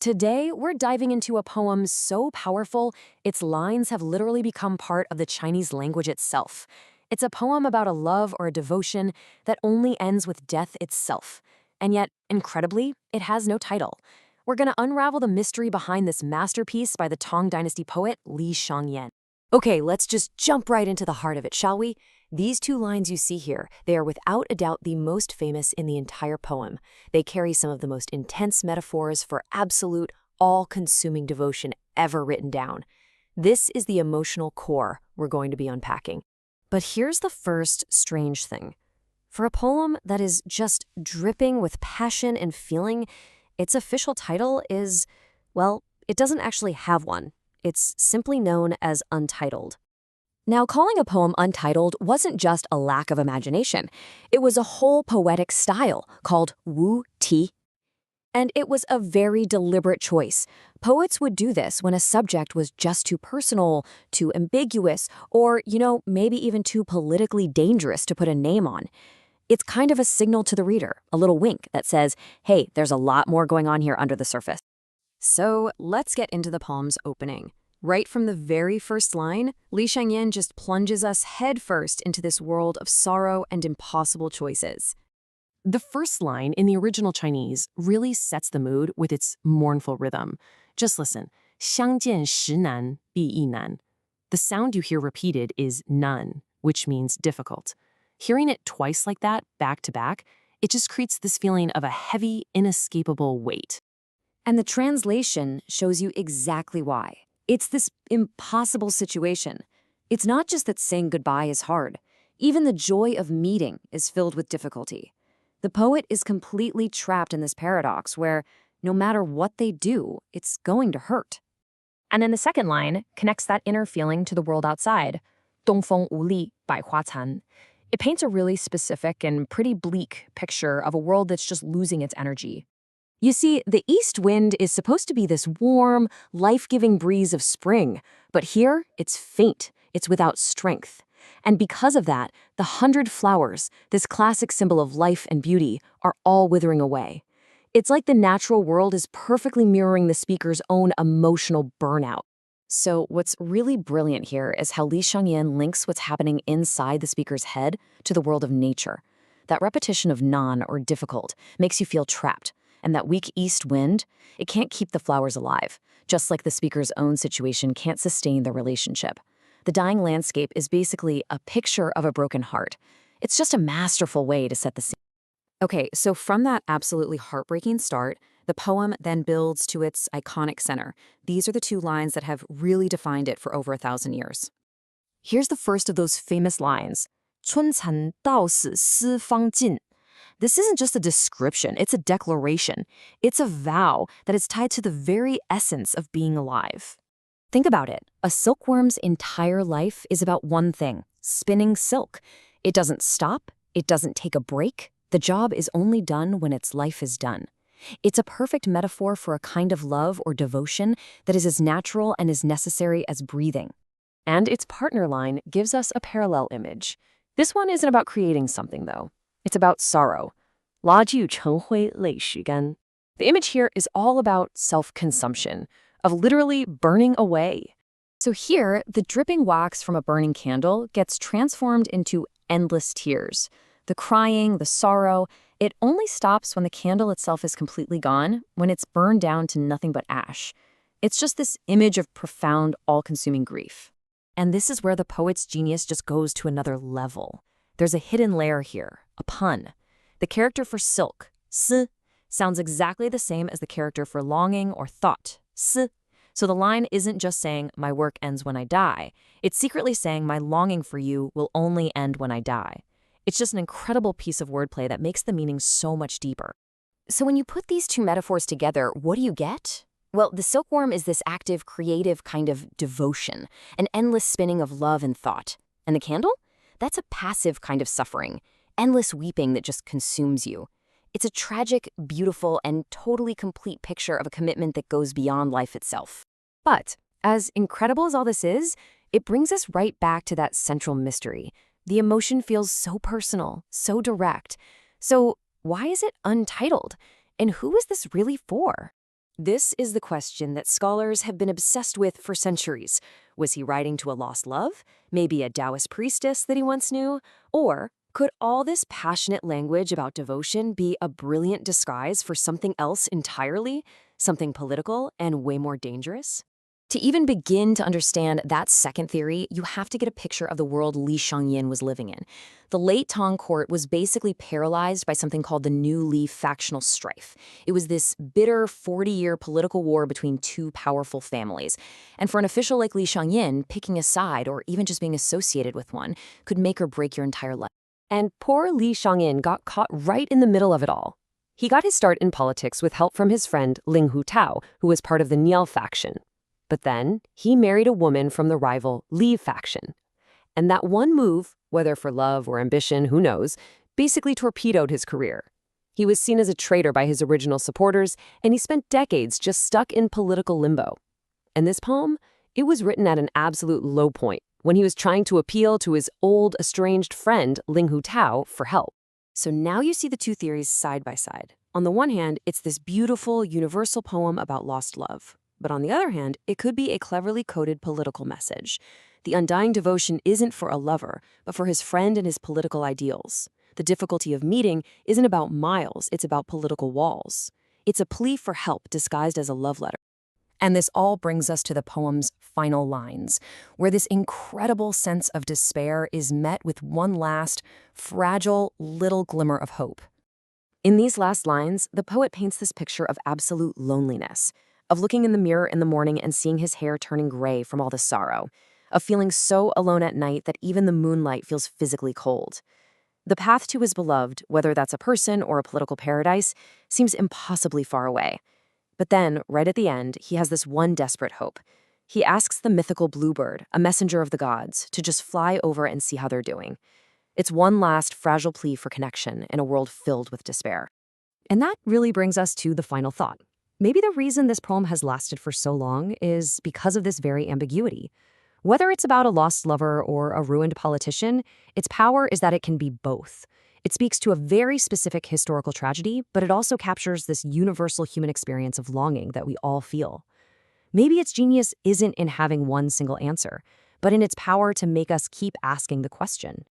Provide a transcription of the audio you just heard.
Today, we're diving into a poem so powerful, its lines have literally become part of the Chinese language itself. It's a poem about a love or a devotion that only ends with death itself. And yet, incredibly, it has no title. We're going to unravel the mystery behind this masterpiece by the Tang Dynasty poet Li Shangyin. Okay, let's just jump right into the heart of it, shall we? These two lines you see here, they are without a doubt the most famous in the entire poem. They carry some of the most intense metaphors for absolute, all-consuming devotion ever written down. This is the emotional core we're going to be unpacking. But here's the first strange thing. For a poem that is just dripping with passion and feeling, its official title is, well, it doesn't actually have one. It's simply known as Untitled. Now, calling a poem untitled wasn't just a lack of imagination. It was a whole poetic style called wu-ti. And it was a very deliberate choice. Poets would do this when a subject was just too personal, too ambiguous, or, maybe even too politically dangerous to put a name on. It's kind of a signal to the reader, a little wink that says, hey, there's a lot more going on here under the surface. So let's get into the poem's opening. Right from the very first line, Li Shangyin just plunges us headfirst into this world of sorrow and impossible choices. The first line in the original Chinese really sets the mood with its mournful rhythm. Just listen. 相见时难必易难. The sound you hear repeated is nan, which means difficult. Hearing it twice like that, back to back, it just creates this feeling of a heavy, inescapable weight. And the translation shows you exactly why. It's this impossible situation. It's not just that saying goodbye is hard. Even the joy of meeting is filled with difficulty. The poet is completely trapped in this paradox where no matter what they do, it's going to hurt. And then the second line connects that inner feeling to the world outside. 东风无力，百花残. It paints a really specific and pretty bleak picture of a world that's just losing its energy. You see, the east wind is supposed to be this warm, life-giving breeze of spring, but here it's faint, it's without strength. And because of that, the 100 flowers, this classic symbol of life and beauty, are all withering away. It's like the natural world is perfectly mirroring the speaker's own emotional burnout. So what's really brilliant here is how Li Shangyin links what's happening inside the speaker's head to the world of nature. That repetition of nan, or difficult, makes you feel trapped. And that weak east wind, it can't keep the flowers alive, just like the speaker's own situation can't sustain their relationship. The dying landscape is basically a picture of a broken heart. It's just a masterful way to set the scene. Okay, so from that absolutely heartbreaking start, the poem then builds to its iconic center. These are the two lines that have really defined it for over 1,000 years. Here's the first of those famous lines. 春蚕到死丝方尽. This isn't just a description, it's a declaration. It's a vow that is tied to the very essence of being alive. Think about it. A silkworm's entire life is about one thing, spinning silk. It doesn't stop, it doesn't take a break. The job is only done when its life is done. It's a perfect metaphor for a kind of love or devotion that is as natural and as necessary as breathing. And its partner line gives us a parallel image. This one isn't about creating something, though. It's about sorrow. 拉锯成灰泪始干. The image here is all about self-consumption, of literally burning away. So here, the dripping wax from a burning candle gets transformed into endless tears. The crying, the sorrow, it only stops when the candle itself is completely gone, when it's burned down to nothing but ash. It's just this image of profound, all-consuming grief. And this is where the poet's genius just goes to another level. There's a hidden layer here, a pun. The character for silk, si, sounds exactly the same as the character for longing or thought, si. So the line isn't just saying, my work ends when I die. It's secretly saying my longing for you will only end when I die. It's just an incredible piece of wordplay that makes the meaning so much deeper. So when you put these two metaphors together, what do you get? Well, the silkworm is this active, creative kind of devotion, an endless spinning of love and thought. And the candle? That's a passive kind of suffering, endless weeping that just consumes you. It's a tragic, beautiful, and totally complete picture of a commitment that goes beyond life itself. But, as incredible as all this is, it brings us right back to that central mystery. The emotion feels so personal, so direct. So why is it untitled? And who is this really for? This is the question that scholars have been obsessed with for centuries. Was he writing to a lost love? Maybe a Taoist priestess that he once knew? Or could all this passionate language about devotion be a brilliant disguise for something else entirely? Something political and way more dangerous? To even begin to understand that second theory, you have to get a picture of the world Li Shangyin was living in. The late Tang court was basically paralyzed by something called the Niu-Li factional strife. It was this bitter 40-year political war between two powerful families. And for an official like Li Shangyin, picking a side or even just being associated with one could make or break your entire life. And poor Li Shangyin got caught right in the middle of it all. He got his start in politics with help from his friend Ling Hutao, who was part of the Niu faction. But then he married a woman from the rival Li faction. And that one move, whether for love or ambition, who knows, basically torpedoed his career. He was seen as a traitor by his original supporters, and he spent decades just stuck in political limbo. And this poem, it was written at an absolute low point, when he was trying to appeal to his old, estranged friend Ling Hutao for help. So now you see the two theories side by side. On the one hand, it's this beautiful, universal poem about lost love. But on the other hand, it could be a cleverly coded political message. The undying devotion isn't for a lover, but for his friend and his political ideals. The difficulty of meeting isn't about miles, it's about political walls. It's a plea for help disguised as a love letter. And this all brings us to the poem's final lines, where this incredible sense of despair is met with one last, fragile little glimmer of hope. In these last lines, the poet paints this picture of absolute loneliness, of looking in the mirror in the morning and seeing his hair turning gray from all the sorrow, of feeling so alone at night that even the moonlight feels physically cold. The path to his beloved, whether that's a person or a political paradise, seems impossibly far away. But then, right at the end, he has this one desperate hope. He asks the mythical bluebird, a messenger of the gods, to just fly over and see how they're doing. It's one last fragile plea for connection in a world filled with despair. And that really brings us to the final thought. Maybe the reason this poem has lasted for so long is because of this very ambiguity. Whether it's about a lost lover or a ruined politician, its power is that it can be both. It speaks to a very specific historical tragedy, but it also captures this universal human experience of longing that we all feel. Maybe its genius isn't in having one single answer, but in its power to make us keep asking the question,